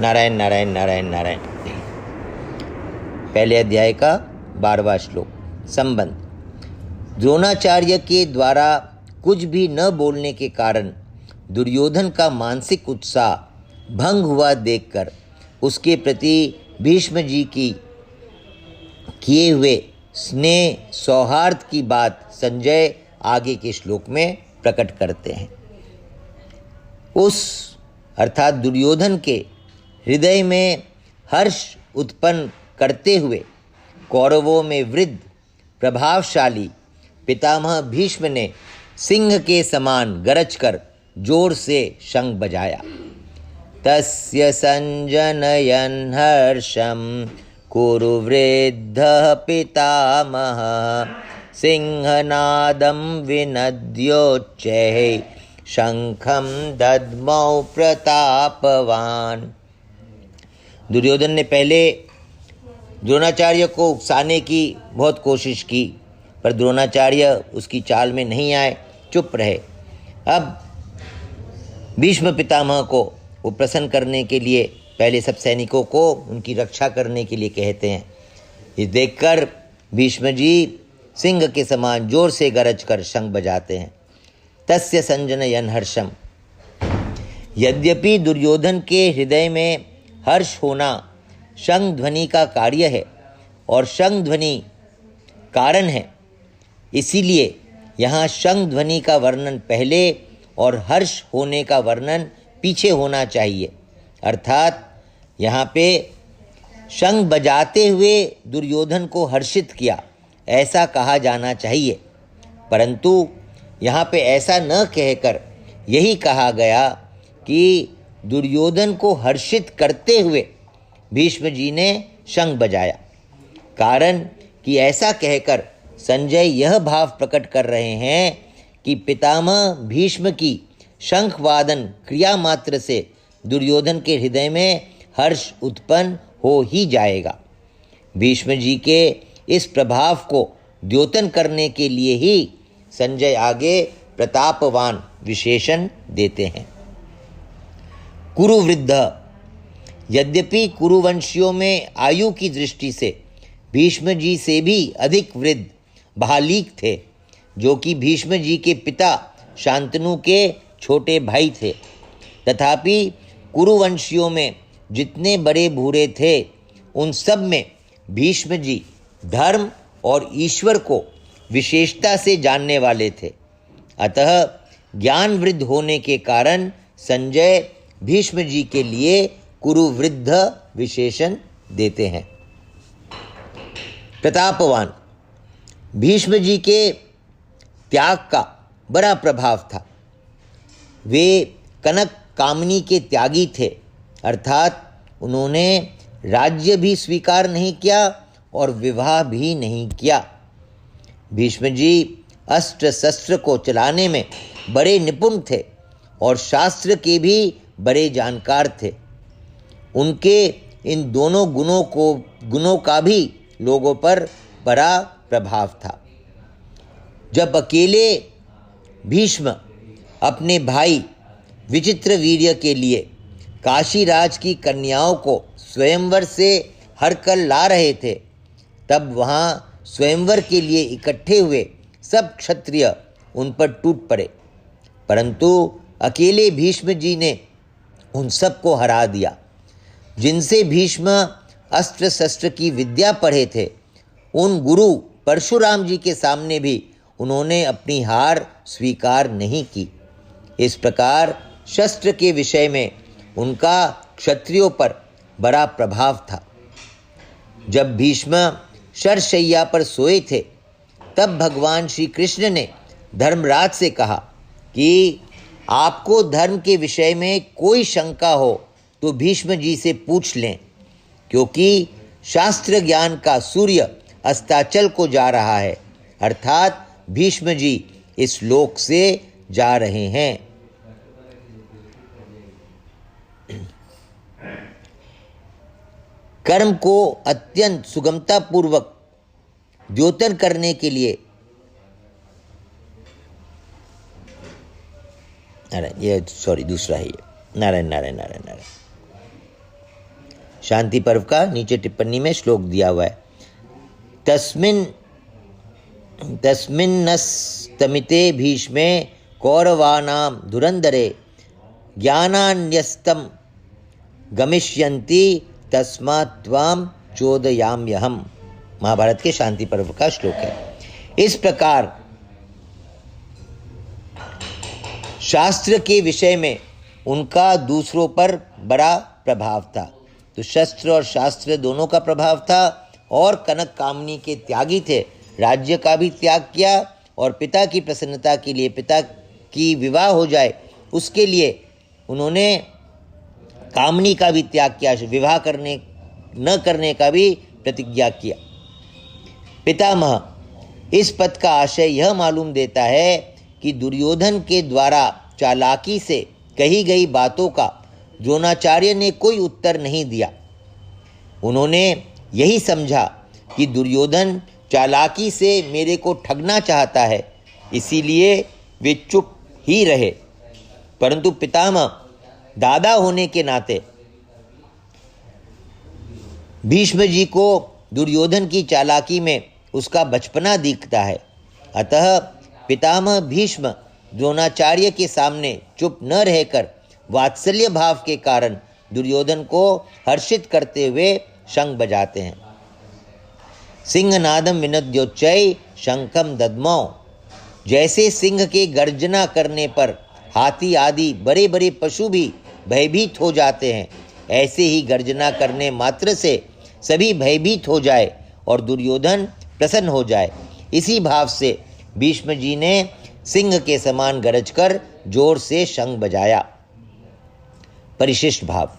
नारायण नारायण नारायण नारायण। पहले अध्याय का 12वां श्लोक। संबंध। द्रोणाचार्य के द्वारा कुछ भी न बोलने के कारण दुर्योधन का मानसिक उत्साह भंग हुआ देखकर उसके प्रति भीष्म जी की किए हुए स्नेह सौहार्द की बात संजय आगे के श्लोक में प्रकट करते हैं। उस अर्थात दुर्योधन के हृदय में हर्ष उत्पन्न करते हुए कौरवों में वृद्ध प्रभावशाली पितामह भीष्म ने सिंह के समान गरज कर जोर से शंख बजाया। तस्य संजनयन् हर्षं कुरु वृद्धः पितामह सिंहनादं विनद्योच्चैः शंखं दद्मौ प्रतापवान। दुर्योधन ने पहले द्रोणाचार्य को उकसाने की बहुत कोशिश की, पर द्रोणाचार्य उसकी चाल में नहीं आए, चुप रहे। अब भीष्म पितामह को वो प्रसन्न करने के लिए पहले सब सैनिकों को उनकी रक्षा करने के लिए कहते हैं। ये देखकर भीष्म जी सिंह के समान जोर से गरज कर शंख बजाते हैं। तस्य संजनयन् हर्षम। यद्यपि दुर्योधन के हृदय में हर्ष होना शंख ध्वनि का कार्य है और शंख ध्वनि कारण है, इसीलिए यहाँ शंख ध्वनि का वर्णन पहले और हर्ष होने का वर्णन पीछे होना चाहिए। अर्थात यहाँ पे शंख बजाते हुए दुर्योधन को हर्षित किया, ऐसा कहा जाना चाहिए, परंतु यहाँ पे ऐसा न कहकर यही कहा गया कि दुर्योधन को हर्षित करते हुए भीष्म जी ने शंख बजाया। कारण कि ऐसा कहकर संजय यह भाव प्रकट कर रहे हैं कि पितामह भीष्म की शंख वादन क्रिया मात्र से दुर्योधन के हृदय में हर्ष उत्पन्न हो ही जाएगा। भीष्म जी के इस प्रभाव को द्योतन करने के लिए ही संजय आगे प्रतापवान विशेषण देते हैं। कुरुवृद्ध। यद्यपि कुरुवंशियों में आयु की दृष्टि से भीष्म जी से भी अधिक वृद्ध बहालीक थे, जो कि भीष्म जी के पिता शांतनु के छोटे भाई थे, तथापि कुरुवंशियों में जितने बड़े बूढ़े थे उन सब में भीष्म जी धर्म और ईश्वर को विशेषता से जानने वाले थे। अतः ज्ञान वृद्ध होने के कारण संजय भीष्म जी के लिए कुरुवृद्ध विशेषण देते हैं। प्रतापवान। भीष्म जी के त्याग का बड़ा प्रभाव था। वे कनक कामनी के त्यागी थे, अर्थात उन्होंने राज्य भी स्वीकार नहीं किया और विवाह भी नहीं किया। भीष्म जी अस्त्र शस्त्र को चलाने में बड़े निपुण थे और शास्त्र के भी बड़े जानकार थे। उनके इन दोनों गुणों का भी लोगों पर बड़ा प्रभाव था। जब अकेले भीष्म अपने भाई विचित्रवीर्य के लिए काशीराज की कन्याओं को स्वयंवर से हरकर ला रहे थे, तब वहाँ स्वयंवर के लिए इकट्ठे हुए सब क्षत्रिय उन पर टूट पड़े, परंतु अकेले भीष्म जी ने उन सब को हरा दिया। जिनसे भीष्म अस्त्र शस्त्र की विद्या पढ़े थे, उन गुरु परशुराम जी के सामने भी उन्होंने अपनी हार स्वीकार नहीं की। इस प्रकार शस्त्र के विषय में उनका क्षत्रियों पर बड़ा प्रभाव था। जब भीष्म शरशैया पर सोए थे, तब भगवान श्री कृष्ण ने धर्मराज से कहा कि आपको धर्म के विषय में कोई शंका हो तो भीष्म जी से पूछ लें, क्योंकि शास्त्र ज्ञान का सूर्य अस्ताचल को जा रहा है, अर्थात भीष्म जी इस लोक से जा रहे हैं। कर्म को अत्यंत सुगमता पूर्वक द्योतन करने के लिए दूसरा है ये। नारायण नारायण नारायण नारायण। शांति पर्व का नीचे टिप्पणी में श्लोक दिया हुआ है। तस्मिन्नस्तमिते भीष्मे कौरवानां धुरंधरे ज्ञानान्यस्तं गमिष्यन्ति तस्मात् त्वां चोदयाम्यहम्। महाभारत के शांति पर्व का श्लोक है। इस प्रकार शास्त्र के विषय में उनका दूसरों पर बड़ा प्रभाव था। तो शस्त्र और शास्त्र दोनों का प्रभाव था और कनक कामनी के त्यागी थे। राज्य का भी त्याग किया और पिता की प्रसन्नता के लिए, पिता की विवाह हो जाए उसके लिए उन्होंने कामनी का भी त्याग किया, विवाह न करने का भी प्रतिज्ञा किया। पितामह इस पद का आशय यह मालूम देता है कि दुर्योधन के द्वारा चालाकी से कही गई बातों का द्रोणाचार्य ने कोई उत्तर नहीं दिया। उन्होंने यही समझा कि दुर्योधन चालाकी से मेरे को ठगना चाहता है, इसीलिए वे चुप ही रहे। परंतु पितामह दादा होने के नाते भीष्म जी को दुर्योधन की चालाकी में उसका बचपना दिखता है। अतः पितामह भीष्म द्रोणाचार्य के सामने चुप न रहकर वात्सल्य भाव के कारण दुर्योधन को हर्षित करते हुए शंख बजाते हैं। सिंहनादम विनद्योच्चै शंखम दद्मौ। जैसे सिंह के गर्जना करने पर हाथी आदि बड़े बड़े पशु भी भयभीत हो जाते हैं, ऐसे ही गर्जना करने मात्र से सभी भयभीत हो जाए और दुर्योधन प्रसन्न हो जाए। इसी भाव से भीष्म जी ने सिंह के समान गरज कर जोर से शंख बजाया। परिशिष्ट भाव।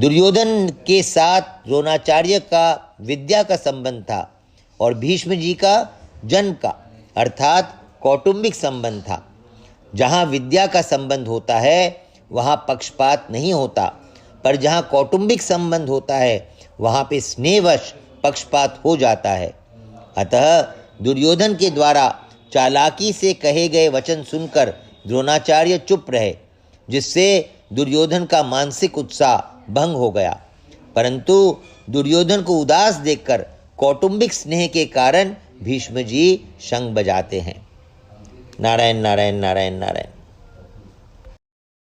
दुर्योधन के साथ द्रोणाचार्य का विद्या का संबंध था और भीष्म जी का जन्म का अर्थात कौटुंबिक संबंध था। जहाँ विद्या का संबंध होता है वहाँ पक्षपात नहीं होता, पर जहाँ कौटुंबिक संबंध होता है वहाँ पे स्नेहवश पक्षपात हो जाता है। अतः दुर्योधन के द्वारा चालाकी से कहे गए वचन सुनकर द्रोणाचार्य चुप रहे, जिससे दुर्योधन का मानसिक उत्साह भंग हो गया। परंतु दुर्योधन को उदास देखकर कौटुंबिक स्नेह के कारण भीष्म जी शंख बजाते हैं। नारायण नारायण नारायण नारायण।